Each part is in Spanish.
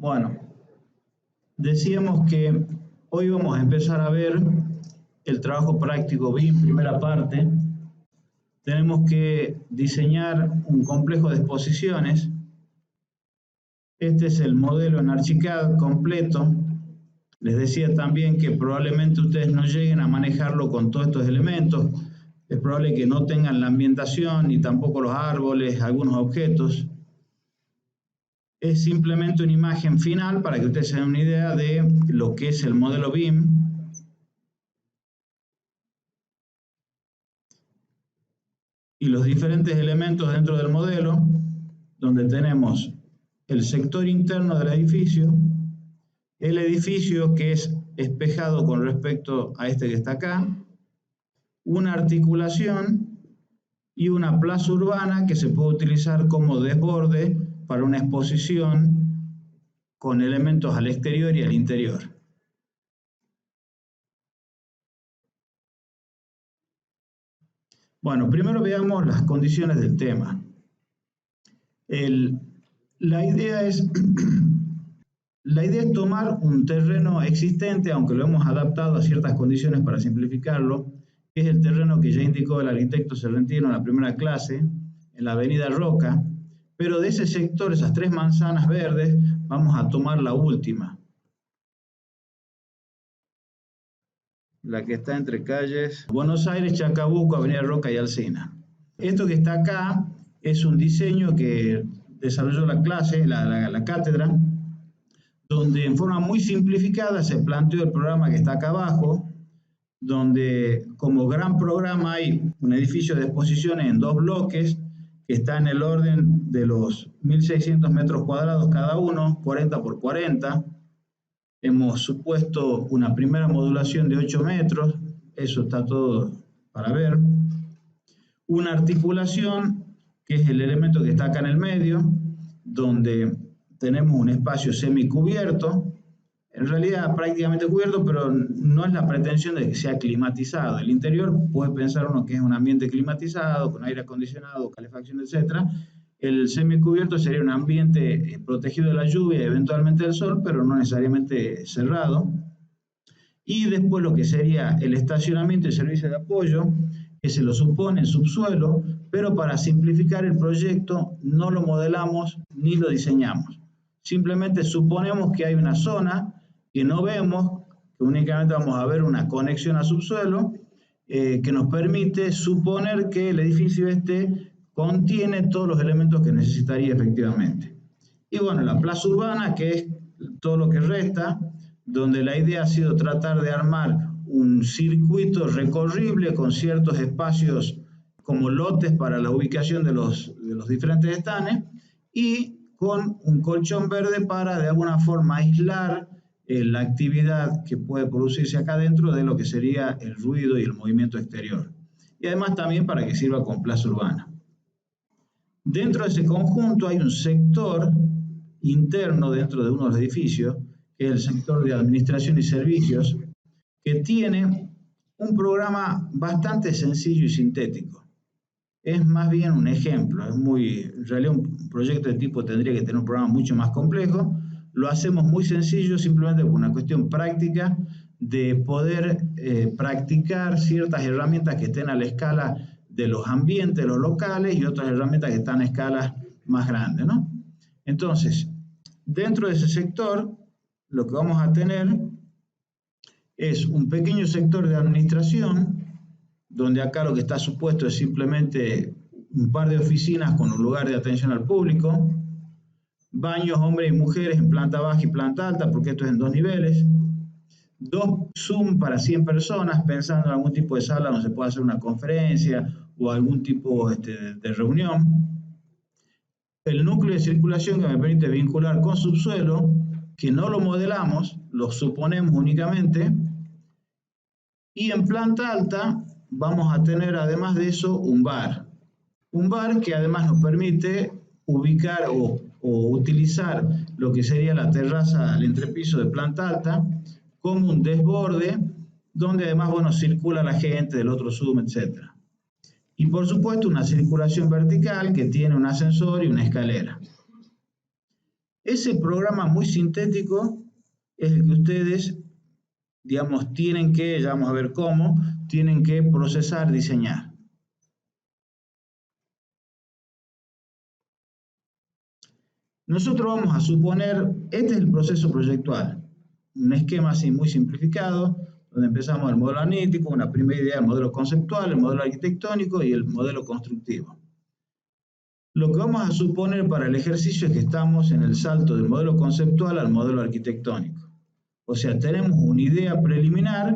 Bueno, decíamos que hoy vamos a empezar a ver el trabajo práctico BIM, primera parte. Tenemos que diseñar un complejo de exposiciones. Este es el modelo en Archicad completo. Les decía también que probablemente ustedes no lleguen a manejarlo con todos estos elementos. Es probable que no tengan la ambientación ni tampoco los árboles, algunos objetos. Es simplemente una imagen final para que ustedes se den una idea de lo que es el modelo BIM. Y los diferentes elementos dentro del modelo, donde tenemos el sector interno del edificio, el edificio que es espejado con respecto a este que está acá, una articulación y una plaza urbana que se puede utilizar como desborde para una exposición con elementos al exterior y al interior. Bueno, primero veamos las condiciones del tema. La idea es tomar un terreno existente, aunque lo hemos adaptado a ciertas condiciones para simplificarlo, que es el terreno que ya indicó el arquitecto Serrentino en la primera clase, en la avenida Roca, pero de ese sector, esas 3 manzanas verdes, vamos a tomar la última. La que está entre calles Buenos Aires, Chacabuco, avenida Roca y Alsina. Esto que está acá es un diseño que desarrolló la clase, la cátedra, donde en forma muy simplificada se planteó el programa que está acá abajo, donde como gran programa hay un edificio de exposiciones en 2 bloques, que está en el orden de los 1.600 metros cuadrados cada uno, 40 por 40. Hemos supuesto una primera modulación de 8 metros, eso está todo para ver. Una articulación, que es el elemento que está acá en el medio, donde tenemos un espacio semicubierto, en realidad prácticamente cubierto, pero no es la pretensión de que sea climatizado. El interior puede pensar uno que es un ambiente climatizado, con aire acondicionado, calefacción, etc. El semicubierto sería un ambiente protegido de la lluvia y eventualmente del sol, pero no necesariamente cerrado. Y después lo que sería el estacionamiento y servicio de apoyo, que se lo supone en subsuelo, pero para simplificar el proyecto no lo modelamos ni lo diseñamos. Simplemente suponemos que hay una zona que no vemos, que únicamente vamos a ver una conexión a subsuelo, que nos permite suponer que el edificio este contiene todos los elementos que necesitaría efectivamente. Y bueno, la plaza urbana, que es todo lo que resta, donde la idea ha sido tratar de armar un circuito recorrible con ciertos espacios como lotes para la ubicación de los diferentes estanes y con un colchón verde para de alguna forma aislar la actividad que puede producirse acá dentro de lo que sería el ruido y el movimiento exterior. Y además también para que sirva como plaza urbana. Dentro de ese conjunto hay un sector interno dentro de uno de los edificios, que es el sector de administración y servicios, que tiene un programa bastante sencillo y sintético. Es más bien un ejemplo, en realidad un proyecto de tipo tendría que tener un programa mucho más complejo. Lo hacemos muy sencillo simplemente por una cuestión práctica de poder practicar ciertas herramientas que estén a la escala de los ambientes, los locales, y otras herramientas que están a escalas más grandes, ¿no? Entonces, dentro de ese sector, lo que vamos a tener es un pequeño sector de administración, donde acá lo que está supuesto es simplemente un par de oficinas con un lugar de atención al público, baños hombres y mujeres en planta baja y planta alta, porque esto es en 2 niveles, 2 Zoom para 100 personas, pensando en algún tipo de sala donde se pueda hacer una conferencia o algún tipo de reunión. El núcleo de circulación que me permite vincular con subsuelo, que no lo modelamos, lo suponemos únicamente. Y en planta alta vamos a tener además de eso un bar. Un bar que además nos permite ubicar o utilizar lo que sería la terraza al entrepiso de planta alta como un desborde donde además, bueno, circula la gente del otro Zoom, etc. Y por supuesto una circulación vertical que tiene un ascensor y una escalera. Ese programa muy sintético es el que ustedes, digamos, tienen que, ya vamos a ver cómo, tienen que procesar, diseñar. Nosotros vamos a suponer, este es el proceso proyectual, un esquema así muy simplificado, donde empezamos el modelo analítico, una primera idea, el modelo conceptual, el modelo arquitectónico y el modelo constructivo. Lo que vamos a suponer para el ejercicio es que estamos en el salto del modelo conceptual al modelo arquitectónico. O sea, tenemos una idea preliminar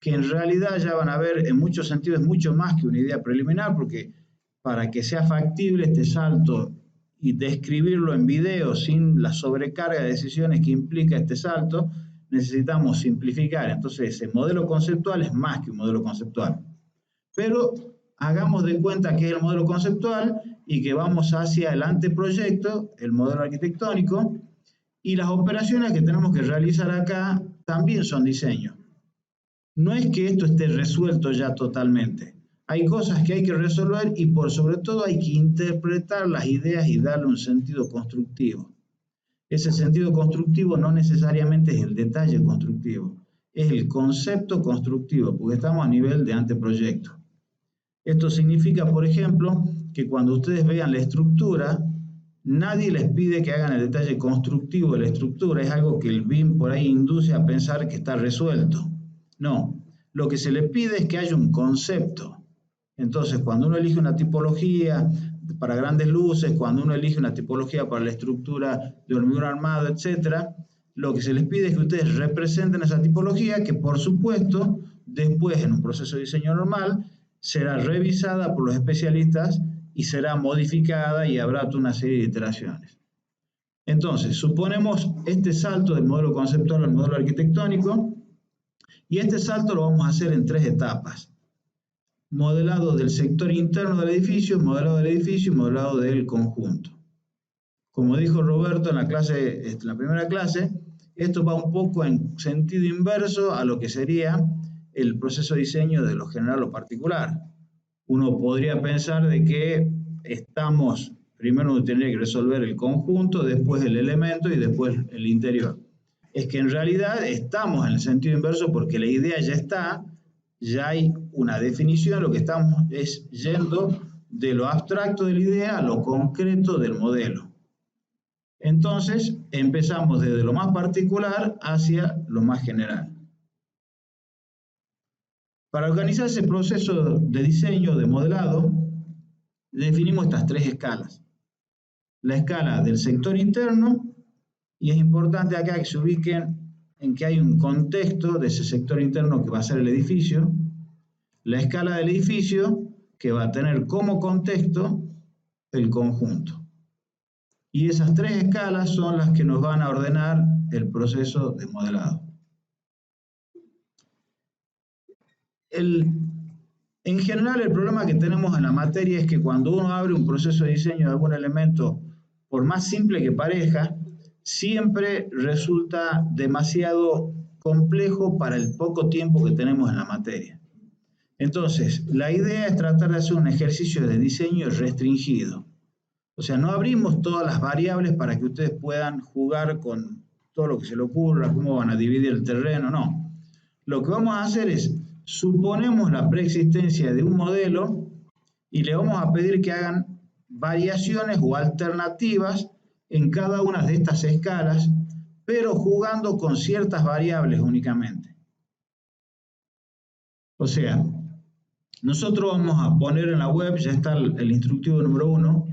que en realidad ya van a ver en muchos sentidos es mucho más que una idea preliminar, porque para que sea factible este salto y describirlo en video sin la sobrecarga de decisiones que implica este salto, necesitamos simplificar. Entonces, el modelo conceptual es más que un modelo conceptual. Pero hagamos de cuenta que es el modelo conceptual y que vamos hacia el anteproyecto, el modelo arquitectónico, y las operaciones que tenemos que realizar acá también son diseño. No es que esto esté resuelto ya totalmente. Hay cosas que hay que resolver y por sobre todo hay que interpretar las ideas y darle un sentido constructivo. Ese sentido constructivo no necesariamente es el detalle constructivo, es el concepto constructivo, porque estamos a nivel de anteproyecto. Esto significa, por ejemplo, que cuando ustedes vean la estructura, nadie les pide que hagan el detalle constructivo de la estructura, es algo que el BIM por ahí induce a pensar que está resuelto. No, lo que se le pide es que haya un concepto. Entonces, cuando uno elige una tipología para grandes luces, cuando uno elige una tipología para la estructura de hormigón armado, etc., lo que se les pide es que ustedes representen esa tipología que, por supuesto, después en un proceso de diseño normal, será revisada por los especialistas y será modificada y habrá toda una serie de iteraciones. Entonces, suponemos este salto del modelo conceptual al modelo arquitectónico y este salto lo vamos a hacer en 3 etapas. Modelado del sector interno del edificio, modelado del edificio y modelado del conjunto. Como dijo Roberto en la primera clase, esto va un poco en sentido inverso a lo que sería el proceso de diseño de lo general o particular. Uno podría pensar de que primero uno tendría que resolver el conjunto, después el elemento y después el interior. Es que en realidad estamos en el sentido inverso porque la idea ya está, ya hay una definición, lo que estamos es yendo de lo abstracto de la idea a lo concreto del modelo. Entonces, empezamos desde lo más particular hacia lo más general. Para organizar ese proceso de diseño, de modelado, definimos estas 3 escalas. La escala del sector interno, y es importante acá que se ubiquen en que hay un contexto de ese sector interno que va a ser el edificio, la escala del edificio, que va a tener como contexto el conjunto. Y esas 3 escalas son las que nos van a ordenar el proceso de modelado. En general, el problema que tenemos en la materia es que cuando uno abre un proceso de diseño de algún elemento, por más simple que parezca, siempre resulta demasiado complejo para el poco tiempo que tenemos en la materia. Entonces, la idea es tratar de hacer un ejercicio de diseño restringido. O sea, no abrimos todas las variables para que ustedes puedan jugar con todo lo que se les ocurra, cómo van a dividir el terreno, no. Lo que vamos a hacer es, suponemos la preexistencia de un modelo y le vamos a pedir que hagan variaciones o alternativas en cada una de estas escalas, pero jugando con ciertas variables únicamente. O sea, nosotros vamos a poner en la web, ya está el instructivo número 1,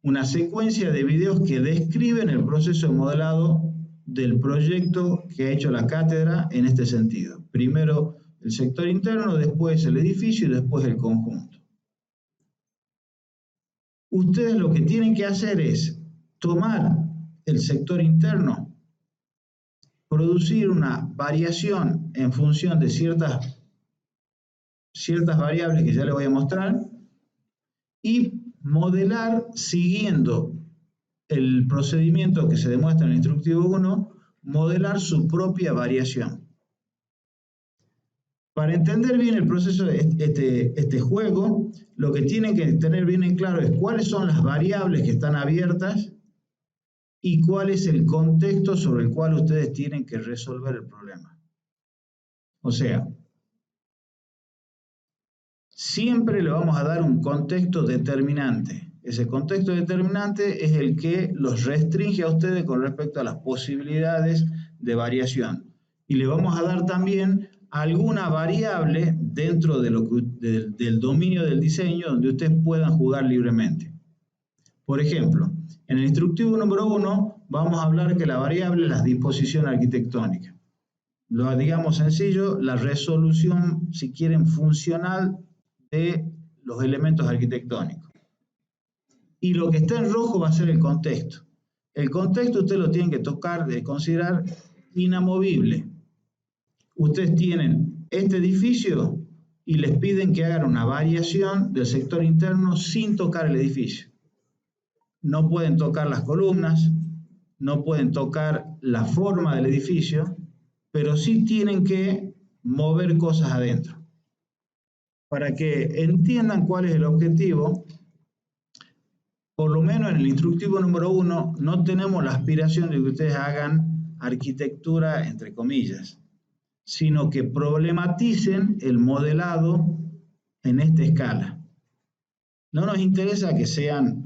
una secuencia de videos que describen el proceso de modelado del proyecto que ha hecho la cátedra en este sentido. Primero el sector interno, después el edificio y después el conjunto. Ustedes lo que tienen que hacer es tomar el sector interno, producir una variación en función de ciertas variables que ya les voy a mostrar y modelar siguiendo el procedimiento que se demuestra en el instructivo 1, modelar su propia variación. Para entender bien el proceso de este juego, lo que tienen que tener bien en claro es cuáles son las variables que están abiertas y cuál es el contexto sobre el cual ustedes tienen que resolver el problema. O sea, siempre le vamos a dar un contexto determinante. Ese contexto determinante es el que los restringe a ustedes con respecto a las posibilidades de variación. Y le vamos a dar también alguna variable dentro de del dominio del diseño donde ustedes puedan jugar libremente. Por ejemplo, en el instructivo número 1 vamos a hablar que la variable es la disposición arquitectónica. Lo digamos sencillo, la resolución, si quieren, funcional de los elementos arquitectónicos. Y lo que está en rojo va a ser el contexto. El contexto ustedes lo tienen que considerar inamovible. Ustedes tienen este edificio y les piden que hagan una variación del sector interno sin tocar el edificio. No pueden tocar las columnas, no pueden tocar la forma del edificio, pero sí tienen que mover cosas adentro. Para que entiendan cuál es el objetivo, por lo menos en el instructivo número 1 no tenemos la aspiración de que ustedes hagan arquitectura entre comillas, sino que problematicen el modelado en esta escala. No nos interesa que sean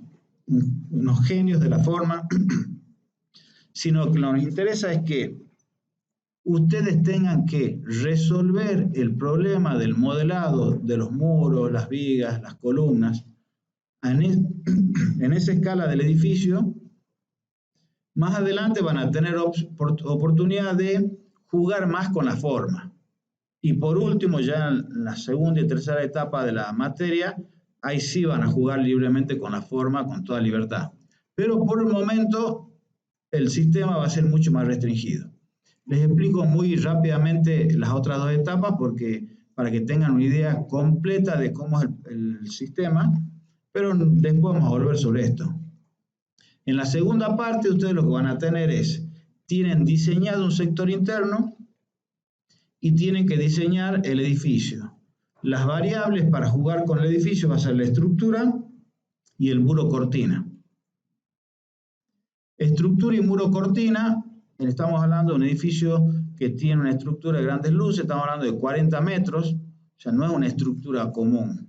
unos genios de la forma, sino que lo que nos interesa es que ustedes tengan que resolver el problema del modelado de los muros, las vigas, las columnas, en esa escala del edificio. Más adelante van a tener oportunidad de jugar más con la forma. Y por último, ya en la segunda y tercera etapa de la materia, ahí sí van a jugar libremente con la forma, con toda libertad. Pero por el momento, el sistema va a ser mucho más restringido. Les explico muy rápidamente las otras dos etapas para que tengan una idea completa de cómo es el sistema, pero después vamos a volver sobre esto. En la segunda parte, ustedes lo que van a tener tienen diseñado un sector interno y tienen que diseñar el edificio. Las variables para jugar con el edificio va a ser la estructura y el muro cortina. Estructura y muro cortina, estamos hablando de un edificio que tiene una estructura de grandes luces, estamos hablando de 40 metros, o sea, no es una estructura común.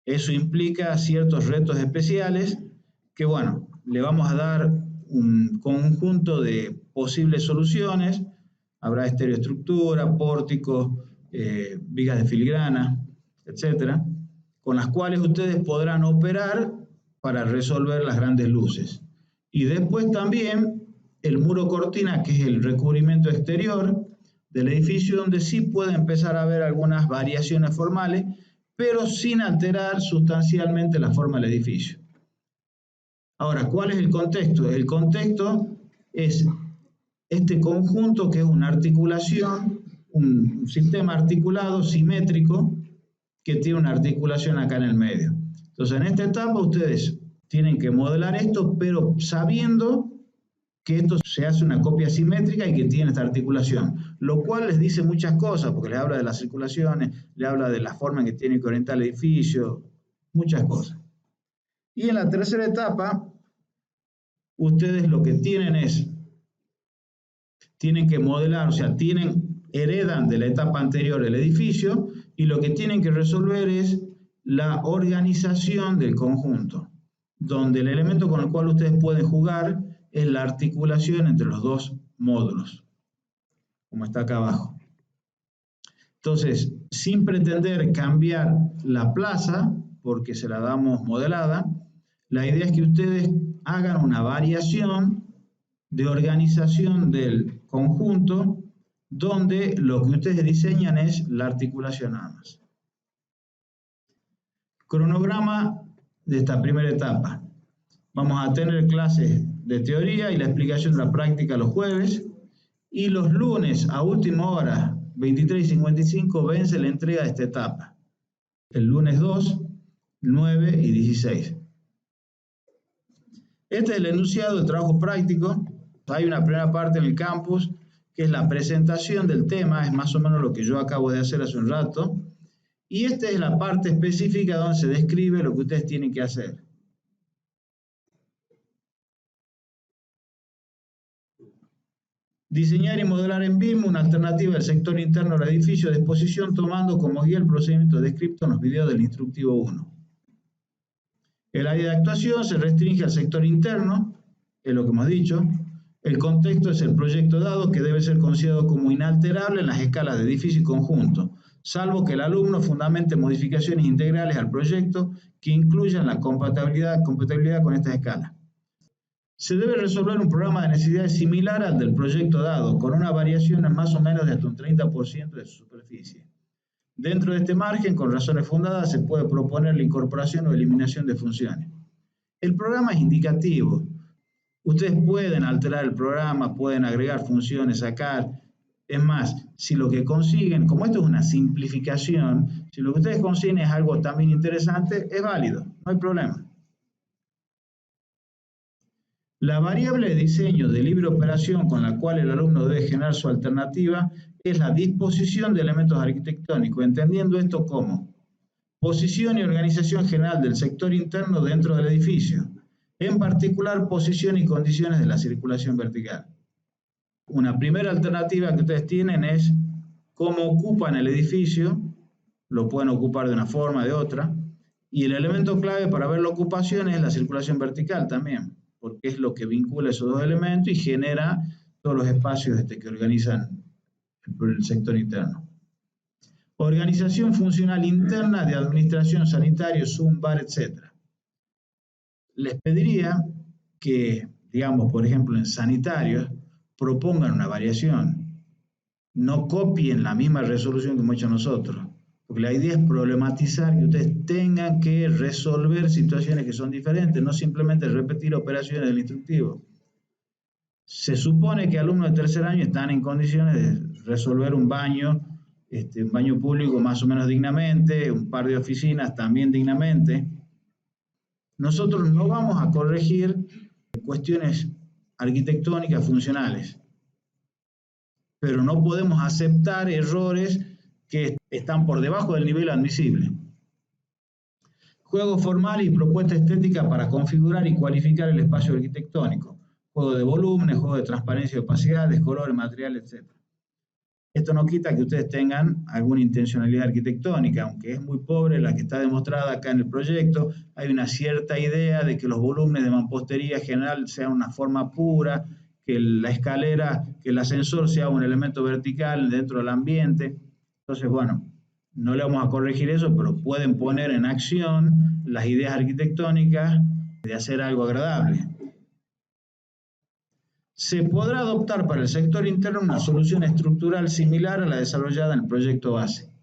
Eso implica ciertos retos especiales que, bueno, le vamos a dar un conjunto de posibles soluciones. Habrá estereoestructura, pórticos, vigas de filigrana, etcétera, con las cuales ustedes podrán operar para resolver las grandes luces. Y después también el muro cortina, que es el recubrimiento exterior del edificio, donde sí puede empezar a haber algunas variaciones formales, pero sin alterar sustancialmente la forma del edificio. Ahora, ¿cuál es el contexto? El contexto es este conjunto que es una articulación, un sistema articulado simétrico que tiene una articulación acá en el medio. Entonces, en esta etapa ustedes tienen que modelar esto, pero sabiendo que esto se hace una copia simétrica y que tiene esta articulación, lo cual les dice muchas cosas, porque les habla de las circulaciones, les habla de la forma en que tiene que orientar el edificio, muchas cosas. Y en la tercera etapa, ustedes lo que tienen que modelar, o sea, heredan de la etapa anterior el edificio y lo que tienen que resolver es la organización del conjunto, donde el elemento con el cual ustedes pueden jugar es la articulación entre los dos módulos, como está acá abajo. Entonces, sin pretender cambiar la plaza, porque se la damos modelada, la idea es que ustedes hagan una variación de organización del conjunto donde lo que ustedes diseñan es la articulación nada más. Cronograma de esta primera etapa. Vamos a tener clases de teoría y la explicación de la práctica los jueves, y los lunes a última hora, 23:55, vence la entrega de esta etapa. El lunes 2, 9 y 16. Este es el enunciado del trabajo práctico. Hay una primera parte en el campus, que es la presentación del tema, es más o menos lo que yo acabo de hacer hace un rato. Y esta es la parte específica donde se describe lo que ustedes tienen que hacer. Diseñar y modelar en BIM una alternativa del sector interno al edificio de exposición tomando como guía el procedimiento descrito en los videos del instructivo 1. El área de actuación se restringe al sector interno, es lo que hemos dicho. El contexto es el proyecto dado que debe ser considerado como inalterable en las escalas de edificio y conjunto, salvo que el alumno fundamente modificaciones integrales al proyecto que incluyan la compatibilidad con estas escalas. Se debe resolver un programa de necesidades similar al del proyecto dado, con una variación en más o menos de hasta un 30% de su superficie. Dentro de este margen, con razones fundadas, se puede proponer la incorporación o eliminación de funciones. El programa es indicativo. Ustedes pueden alterar el programa, pueden agregar funciones, sacar. Es más, si lo que consiguen, como esto es una simplificación, si lo que ustedes consiguen es algo también interesante, es válido, no hay problema. La variable de diseño de libre operación con la cual el alumno debe generar su alternativa es la disposición de elementos arquitectónicos, entendiendo esto como posición y organización general del sector interno dentro del edificio, en particular posición y condiciones de la circulación vertical. Una primera alternativa que ustedes tienen es cómo ocupan el edificio, lo pueden ocupar de una forma o de otra, y el elemento clave para ver la ocupación es la circulación vertical también, porque es lo que vincula esos dos elementos y genera todos los espacios que organizan el sector interno. Organización funcional interna de administración sanitaria, SUM, bar, etc. Les pediría que, digamos, por ejemplo, en sanitarios, propongan una variación. No copien la misma resolución que hemos hecho nosotros. Porque la idea es problematizar que ustedes tengan que resolver situaciones que son diferentes, no simplemente repetir operaciones del instructivo. Se supone que alumnos de tercer año están en condiciones de resolver un baño público más o menos dignamente, un par de oficinas también dignamente. Nosotros no vamos a corregir cuestiones arquitectónicas funcionales, pero no podemos aceptar errores que están por debajo del nivel admisible. Juego formal y propuesta estética para configurar y cualificar el espacio arquitectónico. Juego de volúmenes, juego de transparencia y opacidades, colores, materiales, etc. Esto no quita que ustedes tengan alguna intencionalidad arquitectónica, aunque es muy pobre la que está demostrada acá en el proyecto. Hay una cierta idea de que los volúmenes de mampostería general sean una forma pura, que la escalera, que el ascensor sea un elemento vertical dentro del ambiente. Entonces, bueno, no le vamos a corregir eso, pero pueden poner en acción las ideas arquitectónicas de hacer algo agradable. Se podrá adoptar para el sector interno una solución estructural similar a la desarrollada en el proyecto base.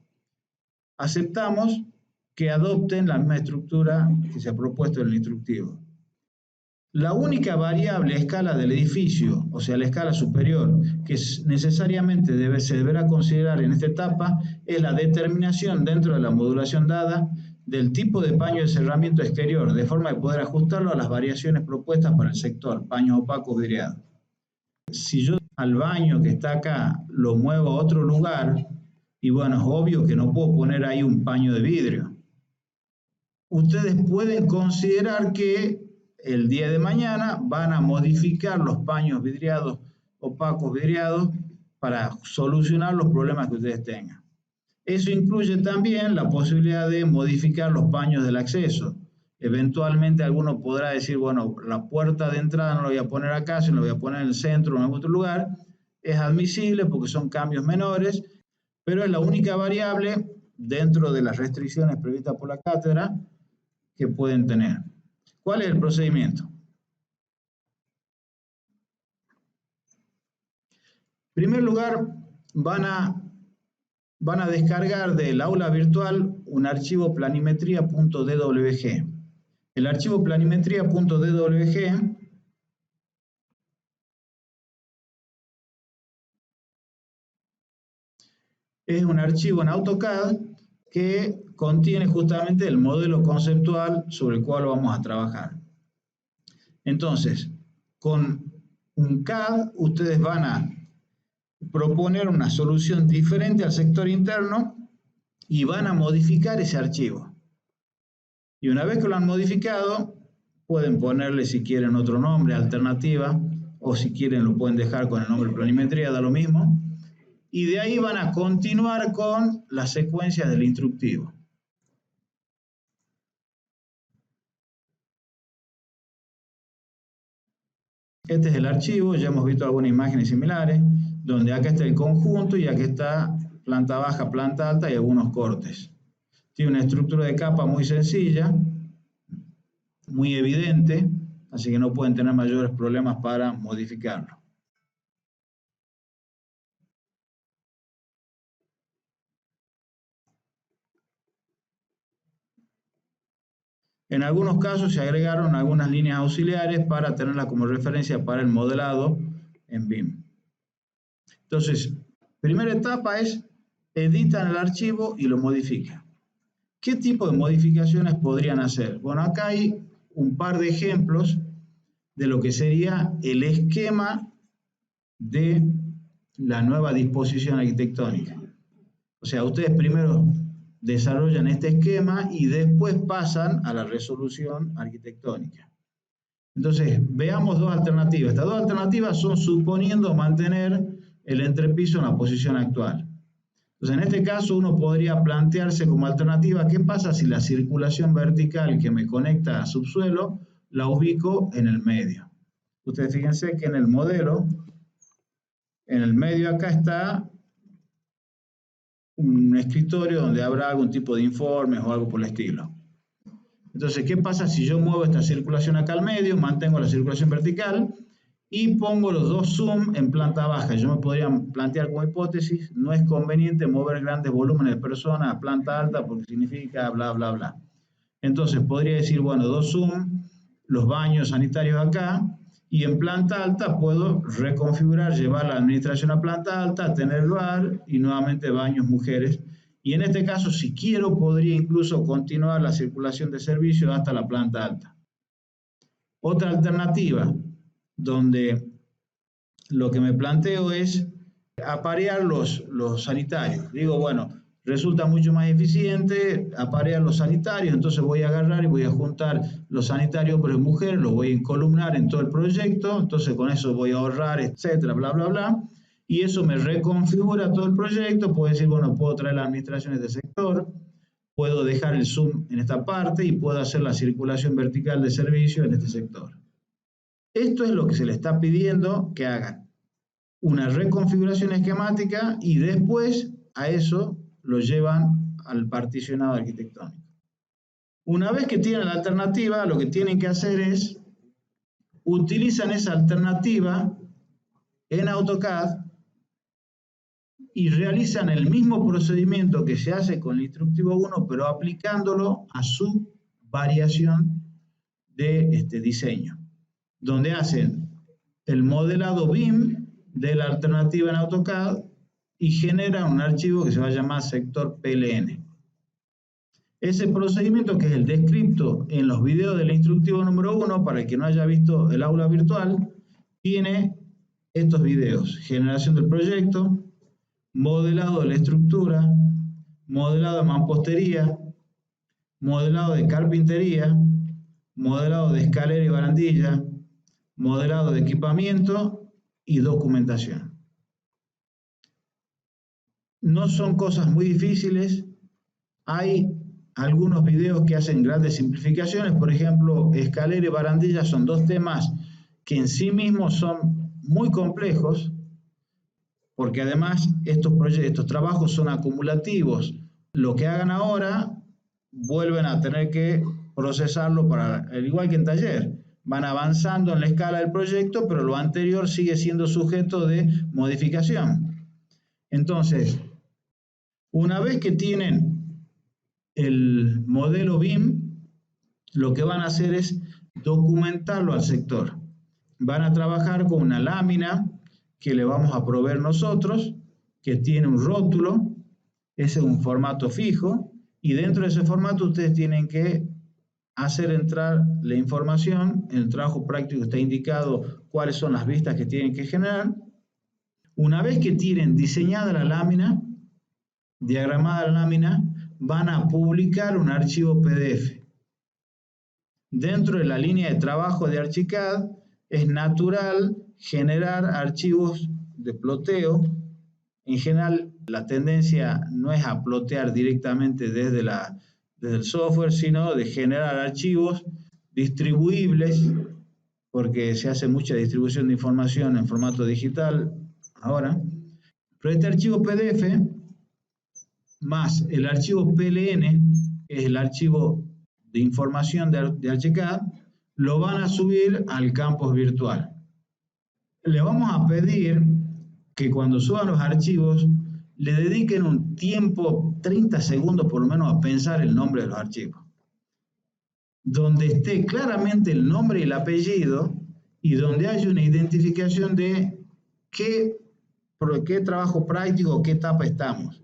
Aceptamos que adopten la misma estructura que se ha propuesto en el instructivo. La única variable a escala del edificio, o sea, la escala superior, que necesariamente se deberá considerar en esta etapa, es la determinación dentro de la modulación dada del tipo de paño de cerramiento exterior, de forma de poder ajustarlo a las variaciones propuestas para el sector, paños opacos vidriados. Si yo al baño que está acá lo muevo a otro lugar, y bueno, es obvio que no puedo poner ahí un paño de vidrio. Ustedes pueden considerar que el día de mañana van a modificar los paños vidriados, opacos vidriados, para solucionar los problemas que ustedes tengan. Eso incluye también la posibilidad de modificar los paños del acceso. Eventualmente alguno podrá decir, bueno, la puerta de entrada no la voy a poner acá, sino la voy a poner en el centro o en algún otro lugar. Es admisible porque son cambios menores, pero es la única variable dentro de las restricciones previstas por la cátedra que pueden tener. ¿Cuál es el procedimiento? En primer lugar, van a descargar del aula virtual un archivo planimetría.dwg. El archivo planimetría.dwg es un archivo en AutoCAD que contiene justamente el modelo conceptual sobre el cual vamos a trabajar. Entonces, con un CAD ustedes van a proponer una solución diferente al sector interno y van a modificar ese archivo. Y una vez que lo han modificado, pueden ponerle si quieren otro nombre, alternativa, o si quieren lo pueden dejar con el nombre planimetría, da lo mismo. Y de ahí van a continuar con la secuencia del instructivo. Este es el archivo, ya hemos visto algunas imágenes similares, donde acá está el conjunto y acá está planta baja, planta alta y algunos cortes. Tiene una estructura de capa muy sencilla, muy evidente, así que no pueden tener mayores problemas para modificarlo. En algunos casos se agregaron algunas líneas auxiliares para tenerlas como referencia para el modelado en BIM. Entonces, primera etapa es editan el archivo y lo modifican. ¿Qué tipo de modificaciones podrían hacer? Bueno, acá hay un par de ejemplos de lo que sería el esquema de la nueva disposición arquitectónica. O sea, ustedes primero desarrollan este esquema y después pasan a la resolución arquitectónica. Entonces, veamos dos alternativas. Estas dos alternativas son suponiendo mantener el entrepiso en la posición actual. Entonces, en este caso, uno podría plantearse como alternativa, ¿qué pasa si la circulación vertical que me conecta a subsuelo la ubico en el medio? Ustedes fíjense que en el modelo, en el medio acá está un escritorio donde habrá algún tipo de informes o algo por el estilo. Entonces, ¿qué pasa si yo muevo esta circulación acá al medio, mantengo la circulación vertical y pongo los dos zoom en planta baja? Yo me podría plantear como hipótesis, no es conveniente mover grandes volúmenes de personas a planta alta porque significa bla, bla, bla. Entonces, podría decir, bueno, dos zoom, los baños sanitarios acá, y en planta alta puedo reconfigurar, llevar la administración a planta alta, tener bar y nuevamente baños mujeres. Y en este caso, si quiero, podría incluso continuar la circulación de servicios hasta la planta alta. Otra alternativa, donde lo que me planteo es aparear los sanitarios. Digo, bueno, resulta mucho más eficiente aparear los sanitarios, entonces voy a agarrar y voy a juntar los sanitarios hombres y mujeres, los voy a encolumnar en todo el proyecto, entonces con eso voy a ahorrar, etcétera, bla, bla, bla, y eso me reconfigura todo el proyecto. Puedo decir, bueno, puedo traer las administraciones de sector, puedo dejar el zoom en esta parte y puedo hacer la circulación vertical de servicio en este sector. Esto es lo que se le está pidiendo que hagan. Una reconfiguración esquemática y después a eso lo llevan al particionado arquitectónico. Una vez que tienen la alternativa, lo que tienen que hacer es utilizan esa alternativa en AutoCAD y realizan el mismo procedimiento que se hace con el instructivo 1, pero aplicándolo a su variación de diseño, donde hacen el modelado BIM de la alternativa en AutoCAD y generan un archivo que se va a llamar sector PLN. Ese procedimiento, que es el descrito en los videos del instructivo número 1, para el que no haya visto el aula virtual, tiene estos videos: generación del proyecto, modelado de la estructura, modelado de mampostería, modelado de carpintería, modelado de escalera y barandilla, modelado de equipamiento y documentación. No son cosas muy difíciles. Hay algunos videos que hacen grandes simplificaciones. Por ejemplo, escalera y barandilla son dos temas que en sí mismos son muy complejos, porque además estos trabajos son acumulativos. Lo que hagan ahora vuelven a tener que procesarlo al igual que en taller. Van avanzando en la escala del proyecto, pero lo anterior sigue siendo sujeto de modificación. Entonces, una vez que tienen el modelo BIM, lo que van a hacer es documentarlo al sector. Van a trabajar con una lámina que le vamos a proveer nosotros, que tiene un rótulo. Ese es un formato fijo, y dentro de ese formato ustedes tienen que hacer entrar la información. En el trabajo práctico está indicado cuáles son las vistas que tienen que generar. Una vez que tienen diseñada la lámina, diagramada la lámina, van a publicar un archivo PDF. Dentro de la línea de trabajo de Archicad es natural generar archivos de ploteo. En general, la tendencia no es a plotear directamente desde el software, sino de generar archivos distribuibles, porque se hace mucha distribución de información en formato digital ahora. Pero este archivo PDF más el archivo PLN, que es el archivo de información de Archicad, lo van a subir al campus virtual. Le vamos a pedir que cuando suban los archivos le dediquen un tiempo, 30 segundos por lo menos, a pensar el nombre de los archivos, donde esté claramente el nombre y el apellido y donde haya una identificación de qué trabajo práctico, qué etapa estamos.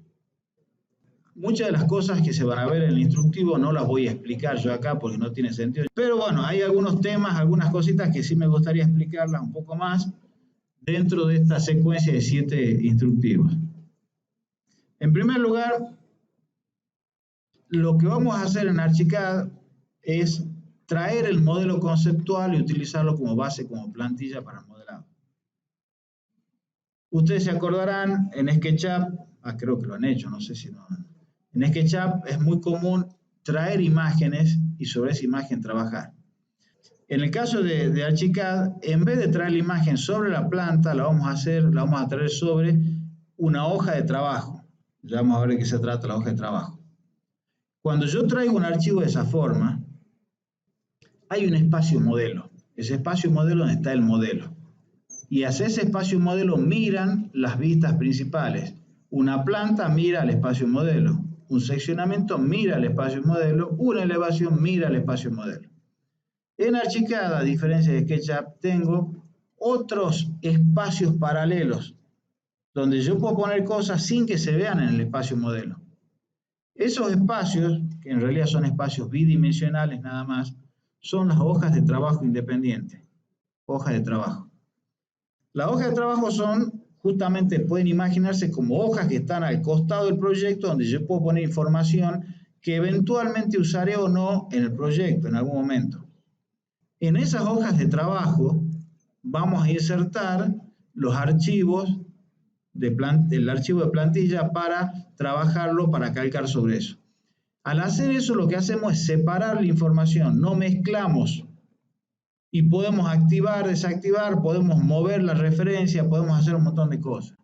Muchas de las cosas que se van a ver en el instructivo no las voy a explicar yo acá porque no tiene sentido. Pero bueno, hay algunos temas, algunas cositas que sí me gustaría explicarlas un poco más dentro de esta secuencia de 7 instructivos. En primer lugar, lo que vamos a hacer en Archicad es traer el modelo conceptual y utilizarlo como base, como plantilla para el modelado. Ustedes se acordarán en SketchUp, creo que lo han hecho, no sé si no. En SketchUp es muy común traer imágenes y sobre esa imagen trabajar. En el caso de Archicad, en vez de traer la imagen sobre la planta, la vamos a traer sobre una hoja de trabajo. Ya vamos a ver de qué se trata la hoja de trabajo. Cuando yo traigo un archivo de esa forma, hay un espacio modelo. Ese espacio modelo donde está el modelo. Y hacia ese espacio modelo miran las vistas principales. Una planta mira al espacio modelo. Un seccionamiento mira al espacio modelo. Una elevación mira al espacio modelo. En Archicad, a diferencia de SketchUp, tengo otros espacios paralelos donde yo puedo poner cosas sin que se vean en el espacio modelo. Esos espacios, que en realidad son espacios bidimensionales nada más, son las hojas de trabajo independientes. Hojas de trabajo. Las hojas de trabajo son, justamente pueden imaginarse como hojas que están al costado del proyecto donde yo puedo poner información que eventualmente usaré o no en el proyecto en algún momento. En esas hojas de trabajo vamos a insertar los archivos el archivo de plantilla para trabajarlo, para calcar sobre eso. Al hacer eso lo que hacemos es separar la información, no mezclamos y podemos activar, desactivar, podemos mover la referencia, podemos hacer un montón de cosas.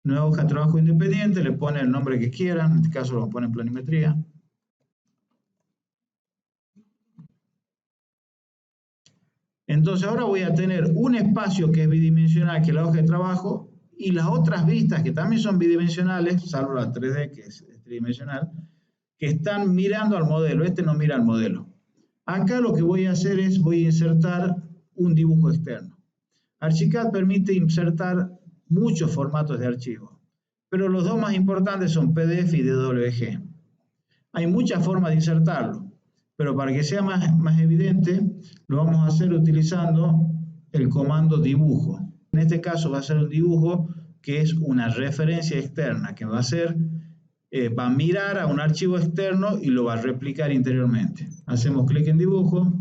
Nueva hoja de trabajo independiente, le ponen el nombre que quieran, en este caso lo ponen planimetría. Entonces ahora voy a tener un espacio que es bidimensional, que es la hoja de trabajo, y las otras vistas que también son bidimensionales, salvo la 3D que es tridimensional, que están mirando al modelo. Este no mira al modelo. Acá lo que voy a hacer es, voy a insertar un dibujo externo. Archicad permite insertar muchos formatos de archivo, pero los dos más importantes son PDF y DWG. Hay muchas formas de insertarlo, pero para que sea más evidente, lo vamos a hacer utilizando el comando dibujo. En este caso va a ser un dibujo que es una referencia externa, que va a mirar a un archivo externo y lo va a replicar interiormente. Hacemos clic en dibujo,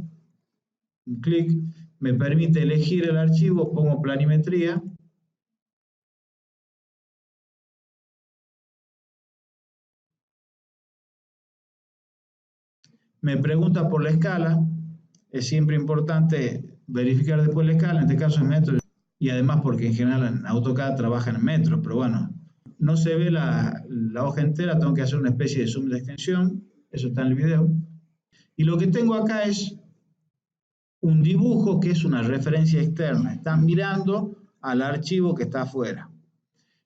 un clic, me permite elegir el archivo, pongo planimetría. Me pregunta por la escala, es siempre importante verificar después la escala, en este caso en metros, y además porque en general en AutoCAD trabajan en metros, pero bueno, no se ve la hoja entera, tengo que hacer una especie de zoom de extensión, eso está en el video. Y lo que tengo acá es un dibujo que es una referencia externa, están mirando al archivo que está afuera.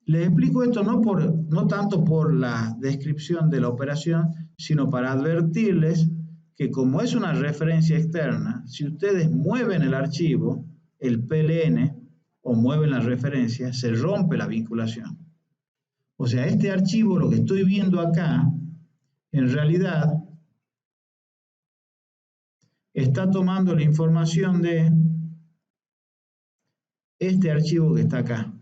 Les explico esto no tanto por la descripción de la operación, sino para advertirles que como es una referencia externa, si ustedes mueven el archivo, el PLN, o mueven la referencia, se rompe la vinculación. O sea, este archivo, lo que estoy viendo acá, en realidad está tomando la información de este archivo que está acá.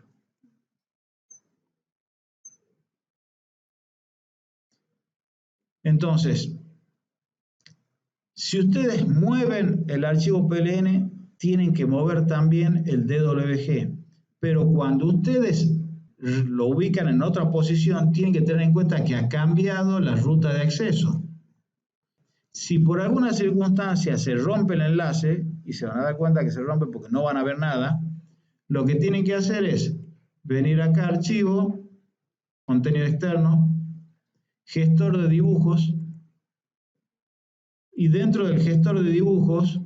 Entonces, si ustedes mueven el archivo PLN, tienen que mover también el DWG. Pero cuando ustedes lo ubican en otra posición, tienen que tener en cuenta que ha cambiado la ruta de acceso. Si por alguna circunstancia se rompe el enlace, y se van a dar cuenta que se rompe porque no van a ver nada, lo que tienen que hacer es venir acá a Archivo, Contenido Externo, Gestor de Dibujos, y dentro del gestor de dibujos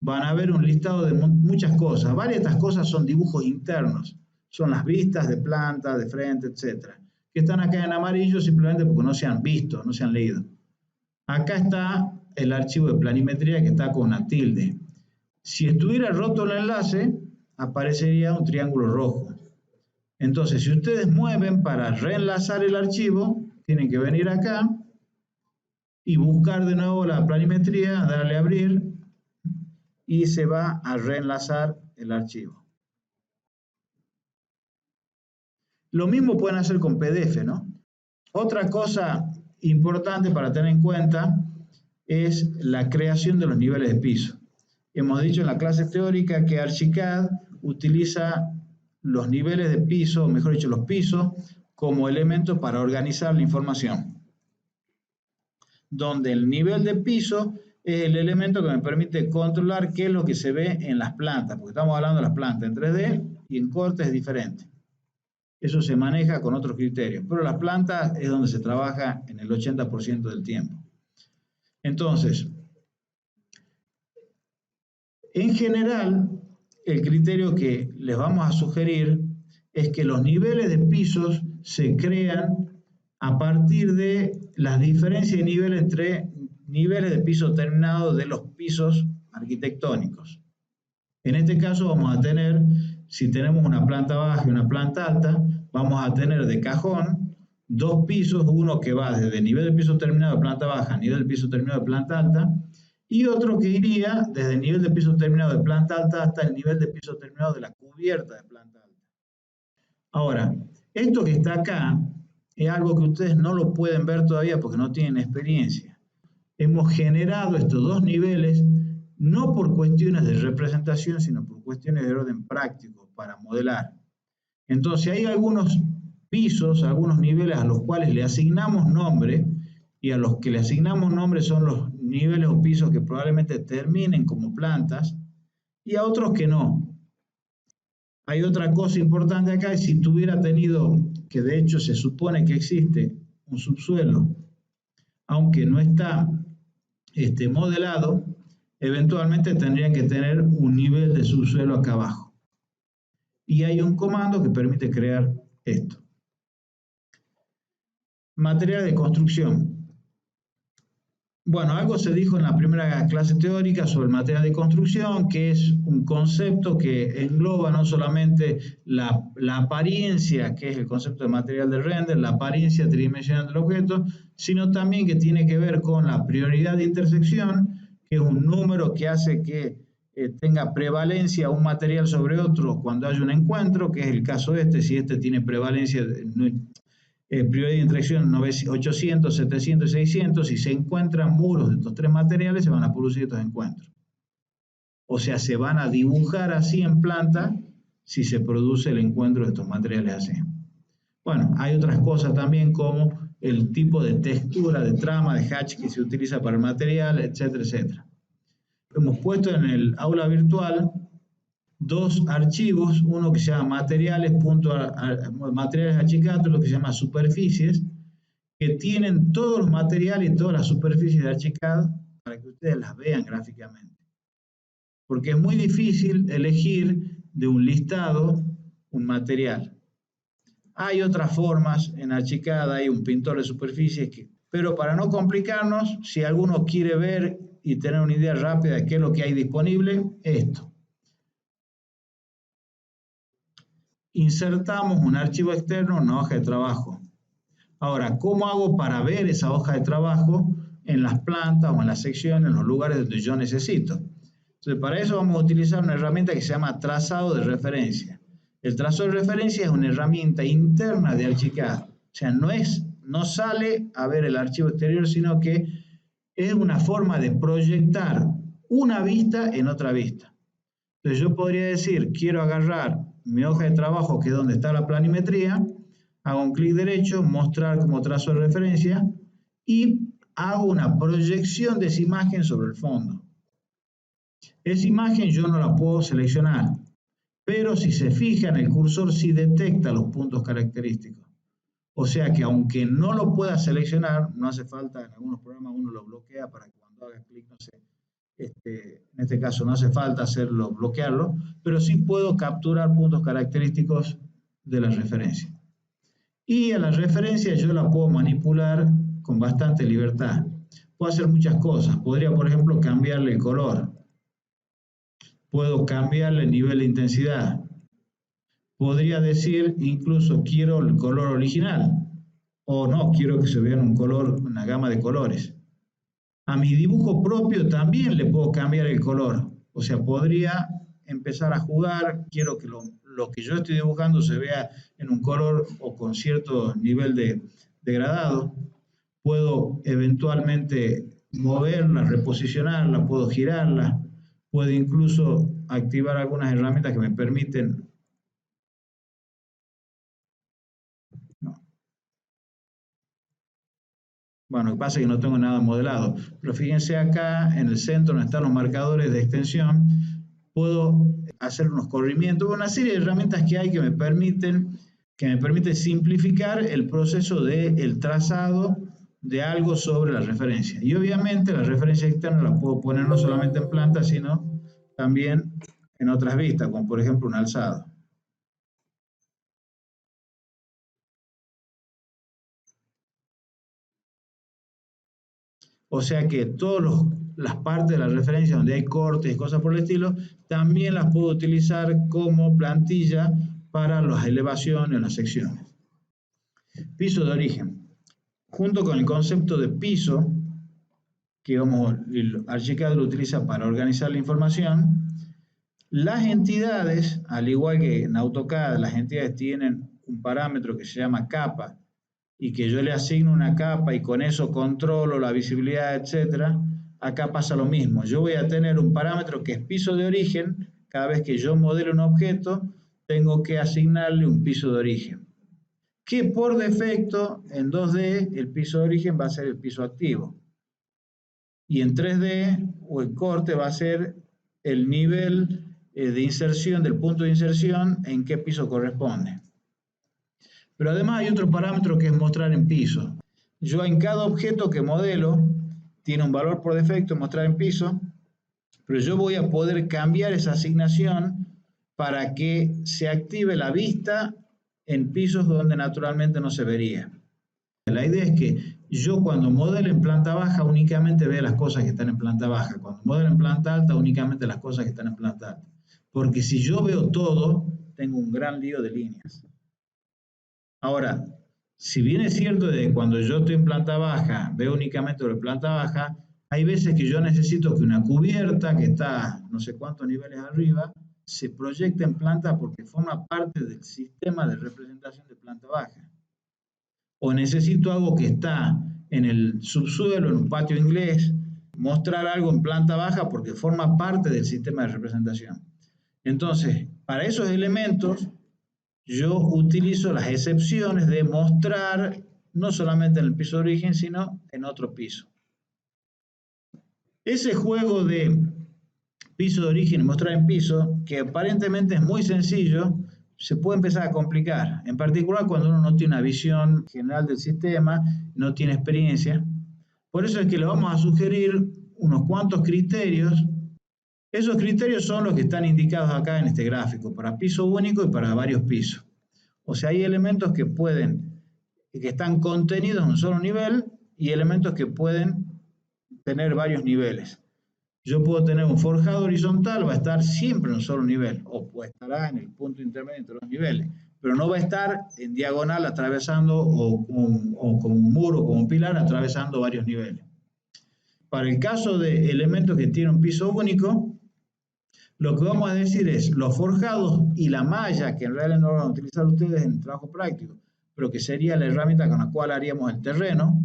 van a ver un listado de muchas cosas. Varias de estas cosas son dibujos internos, son las vistas de planta, de frente, etc. Que están acá en amarillo simplemente porque no se han visto, no se han leído. Acá está el archivo de planimetría que está con una tilde. Si estuviera roto el enlace, aparecería un triángulo rojo. Entonces, si ustedes mueven para reenlazar el archivo, tienen que venir acá y buscar de nuevo la planimetría, darle a abrir y se va a reenlazar el archivo. Lo mismo pueden hacer con PDF, ¿no? Otra cosa importante para tener en cuenta es la creación de los niveles de piso. Hemos dicho en la clase teórica que Archicad utiliza los niveles de piso, mejor dicho, los pisos, como elemento para organizar la información. Donde el nivel de piso es el elemento que me permite controlar qué es lo que se ve en las plantas, porque estamos hablando de las plantas en 3D y en corte es diferente. Eso se maneja con otros criterios, pero las plantas es donde se trabaja en el 80% del tiempo. Entonces, en general, el criterio que les vamos a sugerir es que los niveles de pisos se crean a partir de las diferencias de nivel entre niveles de piso terminado de los pisos arquitectónicos. En este caso vamos a tener, si tenemos una planta baja y una planta alta, vamos a tener de cajón dos pisos, uno que va desde nivel de piso terminado de planta baja a nivel de piso terminado de planta alta, y otro que iría desde el nivel de piso terminado de planta alta hasta el nivel de piso terminado de la cubierta de planta alta. Ahora, esto que está acá es algo que ustedes no lo pueden ver todavía porque no tienen experiencia. Hemos generado estos dos niveles no por cuestiones de representación, sino por cuestiones de orden práctico para modelar. Entonces hay algunos pisos, algunos niveles a los cuales le asignamos nombre, y a los que le asignamos nombre son los niveles o pisos que probablemente terminen como plantas, y a otros que no. Hay otra cosa importante acá, y si tuviera tenido, que de hecho se supone que existe un subsuelo, aunque no está modelado, eventualmente tendrían que tener un nivel de subsuelo acá abajo. Y hay un comando que permite crear esto. Material de construcción. Bueno, algo se dijo en la primera clase teórica sobre el material de construcción, que es un concepto que engloba no solamente la apariencia, que es el concepto de material de render, la apariencia tridimensional del objeto, sino también que tiene que ver con la prioridad de intersección, que es un número que hace que tenga prevalencia un material sobre otro cuando hay un encuentro, que es el caso si este tiene prevalencia prioridad de interacción 800, 700 y 600, si se encuentran muros de estos tres materiales, se van a producir estos encuentros. O sea, se van a dibujar así en planta si se produce el encuentro de estos materiales así. Bueno, hay otras cosas también como el tipo de textura, de trama, de hatch que se utiliza para el material, etcétera, etcétera. Hemos puesto en el aula virtual dos archivos, uno que se llama materiales achicados, otro que se llama superficies, que tienen todos los materiales y todas las superficies de achicado para que ustedes las vean gráficamente. Porque es muy difícil elegir de un listado un material. Hay otras formas en achicada, hay un pintor de superficies, pero para no complicarnos, si alguno quiere ver y tener una idea rápida de qué es lo que hay disponible, esto. Insertamos un archivo externo en una hoja de trabajo. Ahora, ¿cómo hago para ver esa hoja de trabajo en las plantas o en las secciones, en los lugares donde yo necesito? Entonces, para eso vamos a utilizar una herramienta que se llama trazado de referencia. El trazado de referencia es una herramienta interna de Archicad. O sea, no sale a ver el archivo exterior, sino que es una forma de proyectar una vista en otra vista. Entonces yo podría decir, quiero agarrar mi hoja de trabajo, que es donde está la planimetría, hago un clic derecho, mostrar como trazo de referencia y hago una proyección de esa imagen sobre el fondo. Esa imagen yo no la puedo seleccionar, pero si se fijan, el cursor sí detecta los puntos característicos. O sea que aunque no lo pueda seleccionar, no hace falta, en algunos programas uno lo bloquea para que cuando haga clic, no sé, en este caso no hace falta hacerlo, bloquearlo, pero sí puedo capturar puntos característicos de la referencia. Y a la referencia yo la puedo manipular con bastante libertad. Puedo hacer muchas cosas. Podría, por ejemplo, cambiarle el color. Puedo cambiarle el nivel de intensidad. Podría decir incluso quiero el color original o no, quiero que se vea en un color, una gama de colores. A mi dibujo propio también le puedo cambiar el color. O sea, podría empezar a jugar, quiero que lo que yo estoy dibujando se vea en un color o con cierto nivel de degradado. Puedo eventualmente moverla, reposicionarla, puedo girarla, puedo incluso activar algunas herramientas que me permiten. No. Bueno, lo que pasa es que no tengo nada modelado, pero fíjense acá en el centro donde están los marcadores de extensión, puedo hacer unos corrimientos, una serie de herramientas que hay que me permiten simplificar el proceso del trazado de algo sobre la referencia. Y obviamente la referencia externa la puedo poner no solamente en planta, sino también en otras vistas, como por ejemplo un alzado. O sea que todas las partes de la referencia donde hay cortes y cosas por el estilo, también las puedo utilizar como plantilla para las elevaciones o las secciones. Piso de origen. Junto con el concepto de piso, que Archicad lo utiliza para organizar la información, las entidades, al igual que en AutoCAD, las entidades tienen un parámetro que se llama capa, y que yo le asigno una capa y con eso controlo la visibilidad, etcétera. Acá pasa lo mismo. Yo voy a tener un parámetro que es piso de origen. Cada vez que yo modelo un objeto, tengo que asignarle un piso de origen. Que por defecto, en 2D, el piso de origen va a ser el piso activo. Y en 3D, o el corte, va a ser el nivel de inserción, del punto de inserción, en qué piso corresponde. Pero además hay otro parámetro que es mostrar en piso. Yo en cada objeto que modelo tiene un valor por defecto, mostrar en piso, pero yo voy a poder cambiar esa asignación para que se active la vista en pisos donde naturalmente no se vería. La idea es que yo cuando modelo en planta baja únicamente vea las cosas que están en planta baja, cuando modelo en planta alta únicamente las cosas que están en planta alta. Porque si yo veo todo, tengo un gran lío de líneas. Ahora, si bien es cierto de que cuando yo estoy en planta baja, veo únicamente sobre planta baja, hay veces que yo necesito que una cubierta que está no sé cuántos niveles arriba se proyecte en planta porque forma parte del sistema de representación de planta baja. O necesito algo que está en el subsuelo, en un patio inglés, mostrar algo en planta baja porque forma parte del sistema de representación. Entonces, para esos elementos, yo utilizo las excepciones de mostrar no solamente en el piso de origen, sino en otro piso. Ese juego de piso de origen y mostrar en piso, que aparentemente es muy sencillo, se puede empezar a complicar, en particular cuando uno no tiene una visión general del sistema, no tiene experiencia. Por eso es que le vamos a sugerir unos cuantos criterios. Esos criterios son los que están indicados acá en este gráfico, para piso único y para varios pisos. O sea, hay elementos que están contenidos en un solo nivel y elementos que pueden tener varios niveles. Yo puedo tener un forjado horizontal, va a estar siempre en un solo nivel, o estará en el punto intermedio entre los niveles, pero no va a estar en diagonal atravesando o como un muro, como un pilar, atravesando varios niveles. Para el caso de elementos que tienen un piso único, lo que vamos a decir es, los forjados y la malla, que en realidad no van a utilizar ustedes en el trabajo práctico, pero que sería la herramienta con la cual haríamos el terreno,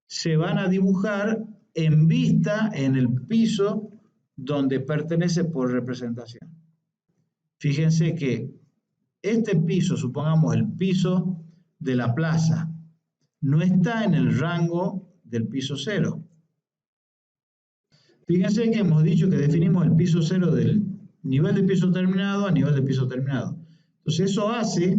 se van a dibujar en vista en el piso donde pertenece por representación. Fíjense que este piso, supongamos el piso de la plaza, no está en el rango del piso cero. Fíjense que hemos dicho que definimos el piso cero del nivel de piso terminado a nivel de piso terminado. Entonces eso hace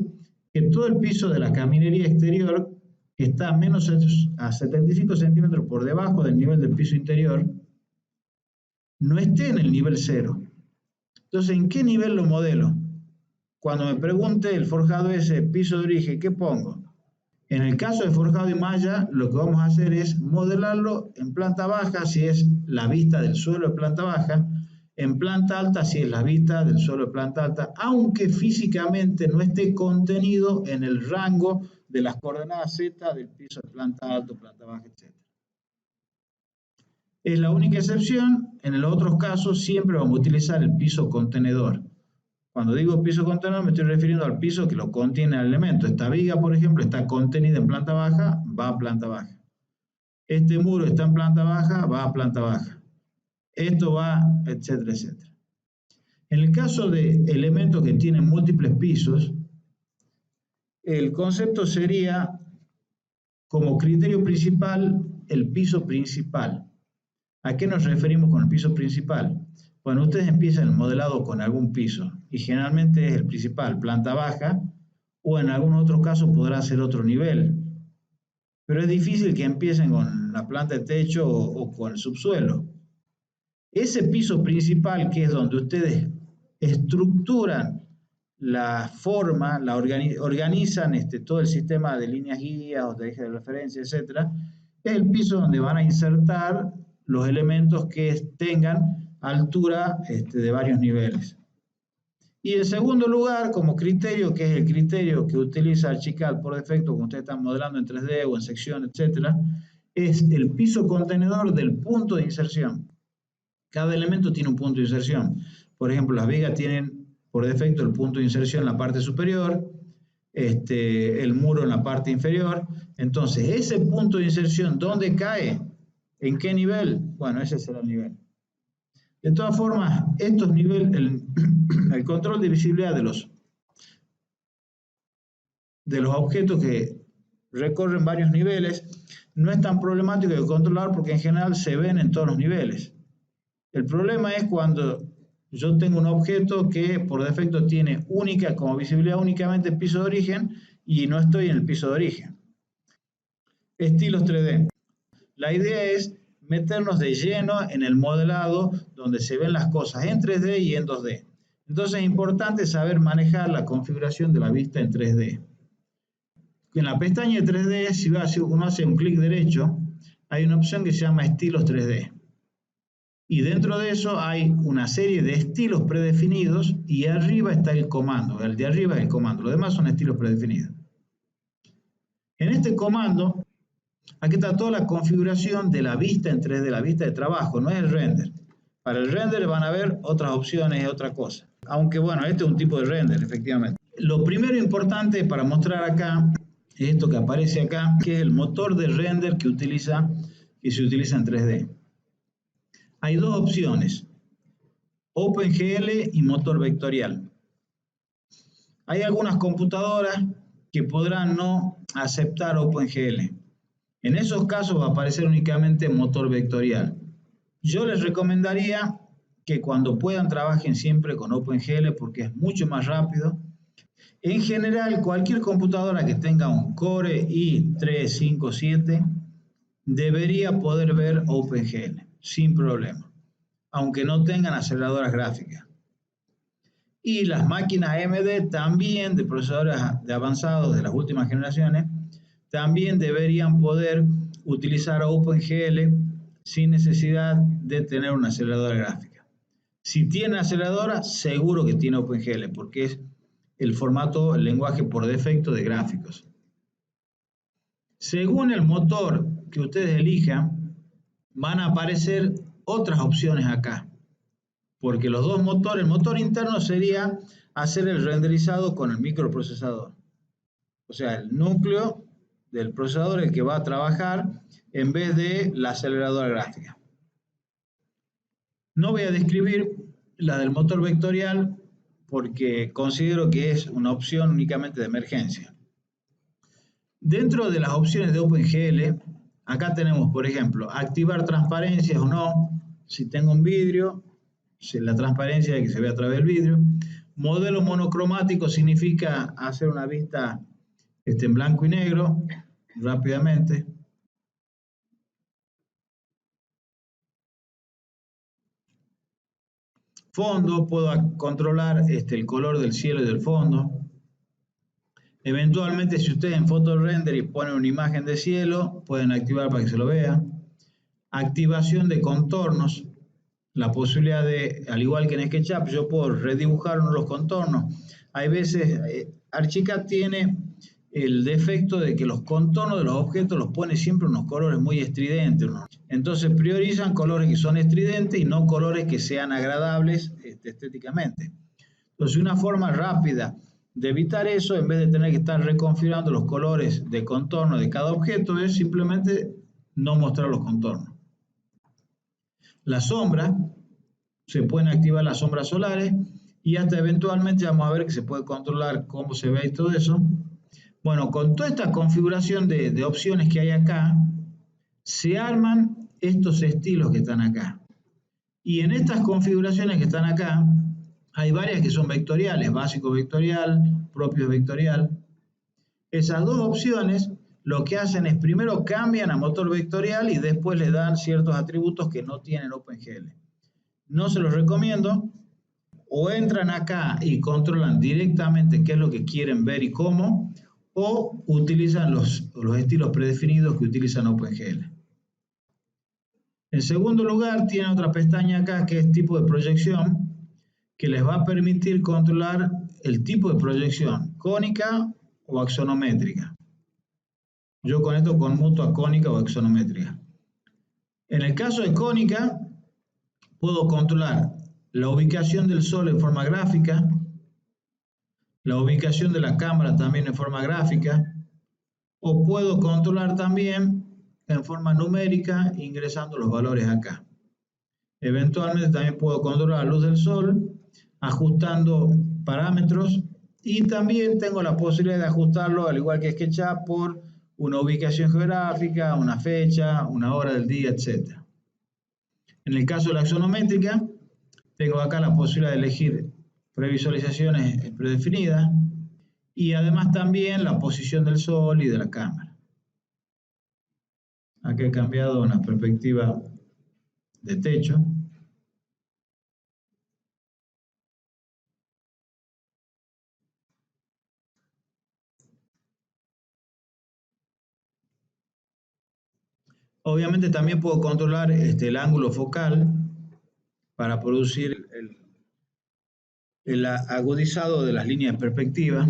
que todo el piso de la caminería exterior, que está a menos a 75 centímetros por debajo del nivel del piso interior, no esté en el nivel cero. Entonces, ¿en qué nivel lo modelo? Cuando me pregunte el forjado ese piso de origen, ¿qué pongo? En el caso de forjado y malla, lo que vamos a hacer es modelarlo en planta baja, si es la vista del suelo de planta baja, en planta alta, si es la vista del suelo de planta alta, aunque físicamente no esté contenido en el rango de las coordenadas Z del piso de planta alta, planta baja, etc. Es la única excepción. En los otros casos siempre vamos a utilizar el piso contenedor. Cuando digo piso contenedor me estoy refiriendo al piso que lo contiene el elemento. Esta viga, por ejemplo, está contenida en planta baja, va a planta baja. Este muro está en planta baja, va a planta baja. Esto va, etcétera, etcétera. En el caso de elementos que tienen múltiples pisos, el concepto sería como criterio principal el piso principal. ¿A qué nos referimos con el piso principal? Bueno, ustedes empiezan el modelado con algún piso y generalmente es el principal, planta baja, o en algún otro caso podrá ser otro nivel. Pero es difícil que empiecen con la planta de techo o con el subsuelo. Ese piso principal, que es donde ustedes estructuran la forma, organizan todo el sistema de líneas guías o de ejes de referencia, etc., es el piso donde van a insertar los elementos que tengan altura de varios niveles. Y en segundo lugar, como criterio, que es el criterio que utiliza Archicad por defecto, cuando ustedes están modelando en 3D o en sección, etc., es el piso contenedor del punto de inserción. Cada elemento tiene un punto de inserción. Por ejemplo, las vigas tienen por defecto el punto de inserción en la parte superior, el muro en la parte inferior. Entonces, ese punto de inserción, ¿dónde cae? ¿En qué nivel? Bueno, ese será el nivel. De todas formas, estos niveles, el control de visibilidad de los objetos que recorren varios niveles no es tan problemático de controlar porque en general se ven en todos los niveles. El problema es cuando yo tengo un objeto que por defecto tiene única como visibilidad únicamente el piso de origen y no estoy en el piso de origen. Estilos 3D. La idea es meternos de lleno en el modelado donde se ven las cosas en 3D y en 2D. Entonces es importante saber manejar la configuración de la vista en 3D. En la pestaña de 3D, si uno hace un clic derecho, hay una opción que se llama estilos 3D. Y dentro de eso hay una serie de estilos predefinidos y arriba está el comando. El de arriba es el comando, los demás son estilos predefinidos. En este comando, aquí está toda la configuración de la vista en 3D, la vista de trabajo, no es el render. Para el render van a haber otras opciones y otra cosa. Aunque bueno, este es un tipo de render, efectivamente. Lo primero importante para mostrar acá es esto que aparece acá, que es el motor de render que se utiliza en 3D. Hay dos opciones, OpenGL y motor vectorial. Hay algunas computadoras que podrán no aceptar OpenGL. En esos casos va a aparecer únicamente motor vectorial. Yo les recomendaría que cuando puedan trabajen siempre con OpenGL porque es mucho más rápido. En general, cualquier computadora que tenga un Core i357 debería poder ver OpenGL sin problema, aunque no tengan aceleradoras gráficas. Y las máquinas AMD también, de procesadores avanzados de las últimas generaciones, también deberían poder utilizar OpenGL sin necesidad de tener una aceleradora gráfica. Si tiene aceleradora, seguro que tiene OpenGL, porque es el formato, el lenguaje por defecto de gráficos. Según el motor que ustedes elijan, van a aparecer otras opciones acá. Porque los dos motores, el motor interno sería hacer el renderizado con el microprocesador. O sea, el núcleo del procesador el que va a trabajar en vez de la aceleradora gráfica. No voy a describir la del motor vectorial porque considero que es una opción únicamente de emergencia. Dentro de las opciones de OpenGL, acá tenemos, por ejemplo, activar transparencias o no, si tengo un vidrio, si la transparencia es que se ve a través del vidrio. Modelo monocromático significa hacer una vista en blanco y negro, rápidamente. Fondo, puedo controlar el color del cielo y del fondo. Eventualmente, si ustedes en Photo Render y ponen una imagen de cielo, pueden activar para que se lo vea. Activación de contornos, la posibilidad de, al igual que en SketchUp, yo puedo redibujar uno de los contornos. Hay veces, Archicad tiene el defecto de que los contornos de los objetos los pone siempre unos colores muy estridentes, ¿no? Entonces priorizan colores que son estridentes y no colores que sean agradables estéticamente. Entonces una forma rápida de evitar eso, en vez de tener que estar reconfigurando los colores de contorno de cada objeto, es simplemente no mostrar los contornos. La sombra, se pueden activar las sombras solares y hasta eventualmente vamos a ver que se puede controlar cómo se ve y todo eso. Bueno, con toda esta configuración de opciones que hay acá, se arman estos estilos que están acá. Y en estas configuraciones que están acá, hay varias que son vectoriales, básico vectorial, propio vectorial. Esas dos opciones lo que hacen es primero cambian a motor vectorial y después le dan ciertos atributos que no tienen OpenGL. No se los recomiendo. O entran acá y controlan directamente qué es lo que quieren ver y cómo, o utilizan los estilos predefinidos que utilizan OpenGL. En segundo lugar, tienen otra pestaña acá que es tipo de proyección, que les va a permitir controlar el tipo de proyección, cónica o axonométrica. Yo con esto conmuto a cónica o axonométrica. En el caso de cónica, puedo controlar la ubicación del sol en forma gráfica, la ubicación de la cámara también en forma gráfica, o puedo controlar también en forma numérica ingresando los valores acá. Eventualmente también puedo controlar la luz del sol ajustando parámetros y también tengo la posibilidad de ajustarlo al igual que SketchUp por una ubicación geográfica, una fecha, una hora del día, etc. En el caso de la axonométrica, tengo acá la posibilidad de elegir previsualizaciones predefinidas y además también la posición del sol y de la cámara. Aquí he cambiado una perspectiva de techo. Obviamente también puedo controlar el ángulo focal para producir el agudizado de las líneas de perspectiva.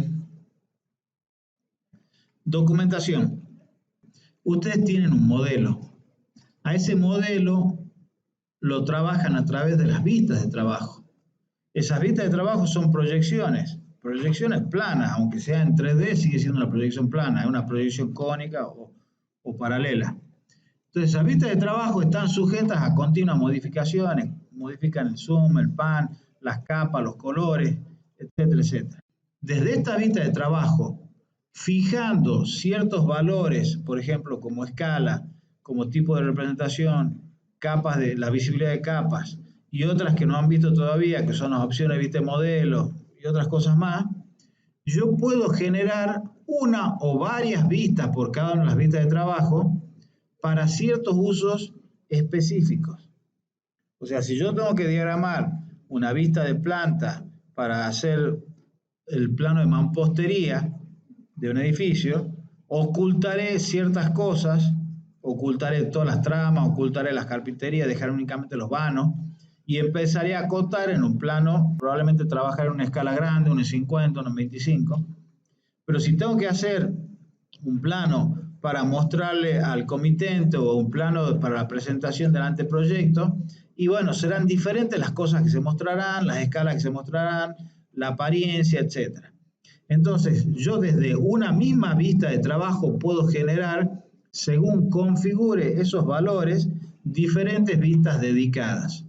Documentación. Ustedes tienen un modelo. A ese modelo lo trabajan a través de las vistas de trabajo. Esas vistas de trabajo son proyecciones planas, aunque sea en 3D, sigue siendo una proyección plana, es una proyección cónica o paralela. Entonces, las vistas de trabajo están sujetas a continuas modificaciones, modifican el zoom, el pan, las capas, los colores, etcétera, etcétera. Desde esta vista de trabajo, fijando ciertos valores, por ejemplo, como escala, como tipo de representación, capas de la visibilidad de capas y otras que no han visto todavía, que son las opciones de vista de modelo y otras cosas más, yo puedo generar una o varias vistas por cada una de las vistas de trabajo para ciertos usos específicos. O sea, si yo tengo que diagramar una vista de planta para hacer el plano de mampostería de un edificio, ocultaré ciertas cosas, ocultaré todas las tramas, ocultaré las carpinterías, dejaré únicamente los vanos y empezaré a acotar en un plano, probablemente trabajar en una escala grande, unos 50, unos 25, pero si tengo que hacer un plano para mostrarle al comitente o un plano para la presentación del anteproyecto, y bueno, serán diferentes las cosas que se mostrarán, las escalas que se mostrarán, la apariencia, etc. Entonces, yo desde una misma vista de trabajo puedo generar, según configure esos valores, diferentes vistas dedicadas.